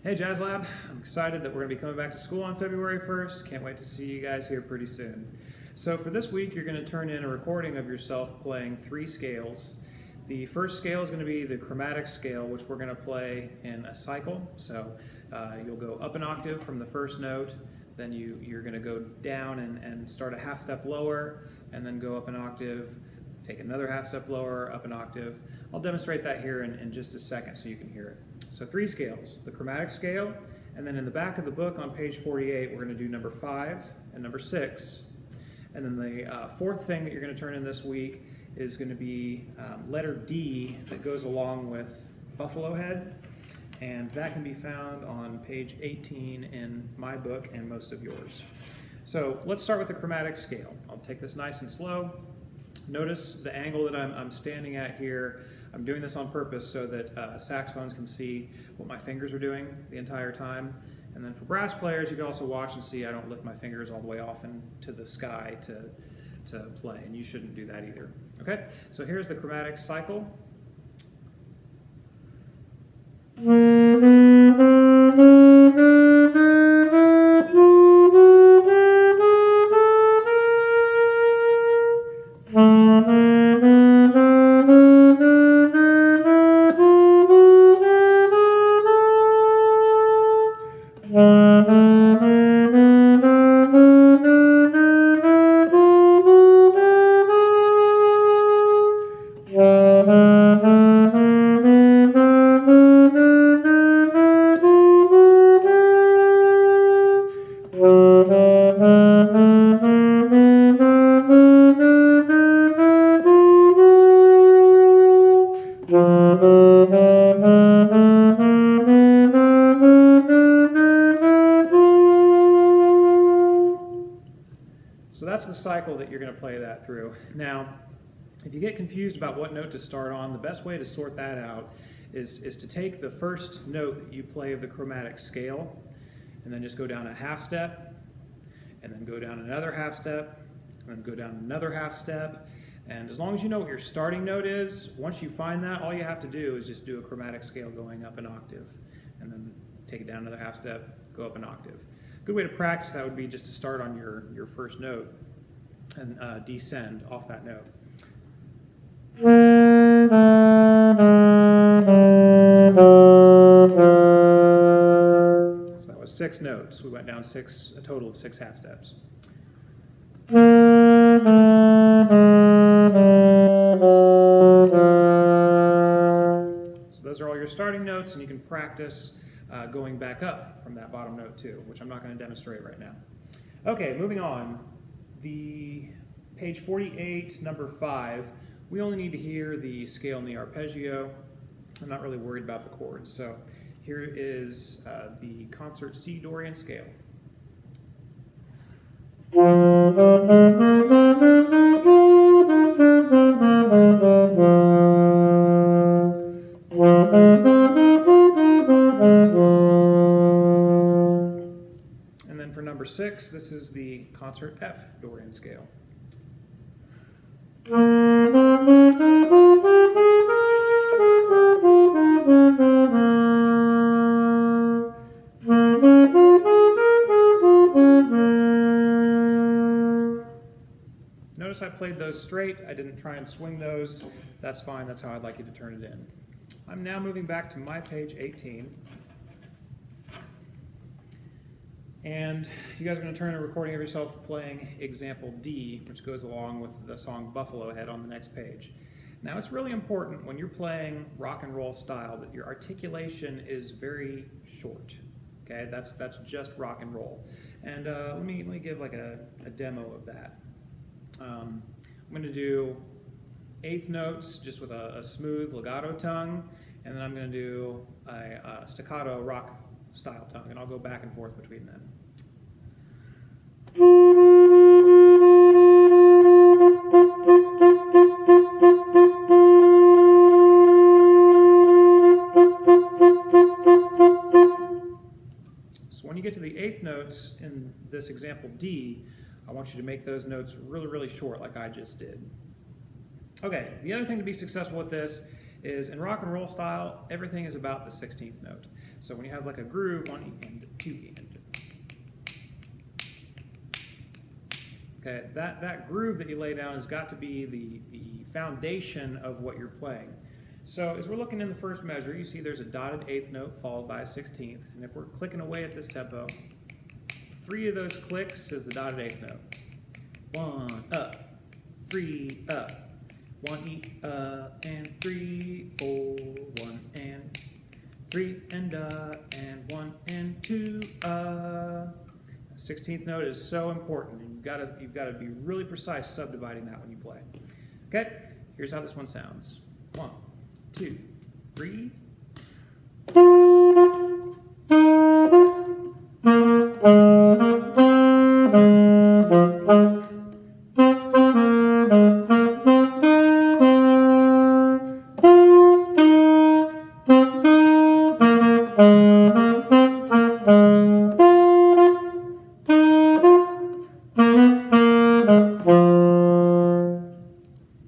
Hey Jazz Lab, I'm excited that we're going to be coming back to school on February 1st. Can't wait to see you guys here pretty soon. So for this week, you're going to turn in a recording of yourself playing 3 scales. The first scale is going to be the chromatic scale, which we're going to play in a cycle. So you'll go up an octave from the first note, then you're going to go down and start a half step lower, and then go up an octave, take another half step lower, up an octave. I'll demonstrate that here in just a second so you can hear it. So 3 scales, the chromatic scale, and then in the back of the book on page 48, we're going to do number 5 and number 6. And then the fourth thing that you're going to turn in this week is going to be letter D that goes along with Buffalo Head. And that can be found on page 18 in my book and most of yours. So let's start with the chromatic scale. I'll take this nice and slow. Notice the angle that I'm standing at here. I'm doing this on purpose so that saxophones can see what my fingers are doing the entire time. And then for brass players, you can also watch and see I don't lift my fingers all the way off into the sky to play, and you shouldn't do that either. Okay, so here's the chromatic cycle. So that's the cycle that you're going to play that through. Now, if you get confused about what note to start on, the best way to sort that out is to take the first note that you play of the chromatic scale and then just go down a half step, and then go down another half step, and then go down another half step. And as long as you know what your starting note is, once you find that, all you have to do is just do a chromatic scale going up an octave, and then take it down another half step, go up an octave. A good way to practice that would be just to start on your first note and descend off that note. So that was 6 notes. We went down a total of 6 half steps. So those are all your starting notes, and you can practice going back up from that bottom note too, which I'm not going to demonstrate right now. Okay, moving on. The page 48, number 5, we only need to hear the scale and the arpeggio. I'm not really worried about the chords. So here is the concert C Dorian scale. And then for number 6, this is the concert F Dorian scale. Notice I played those straight. I didn't try and swing those. That's fine. That's how I'd like you to turn it in. I'm now moving back to my page 18. And you guys are going to turn a recording of yourself playing example D, which goes along with the song Buffalo Head on the next page. Now, it's really important when you're playing rock and roll style that your articulation is very short. Okay, that's just rock and roll. And let me give like a demo of that. I'm going to do 8th notes just with a smooth legato tongue, and then I'm going to do a staccato rock style tongue, and I'll go back and forth between them. So when you get to the 8th notes in this example D, I want you to make those notes really, really short like I just did. Okay, the other thing to be successful with this is in rock and roll style, everything is about the 16th note. So when you have like a groove on E and 2 and okay, that groove that you lay down has got to be the foundation of what you're playing. So as we're looking in the first measure, you see there's a dotted 8th note followed by a 16th. And if we're clicking away at this tempo, 3 of those clicks is the dotted 8th note. 1 up, 3 up, 1 E and 3, 4, 1 and 3 and 1 and 2 16th note is so important, and you've got to be really precise subdividing that when you play. Okay, here's how this one sounds. 1, 2, 3.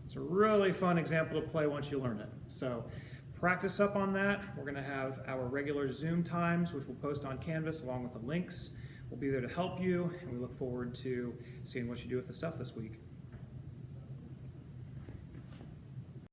It's a really fun example to play once you learn it. So practice up on that. We're going to have our regular Zoom times, which we'll post on Canvas along with the links. We'll be there to help you, and we look forward to seeing what you do with the stuff this week.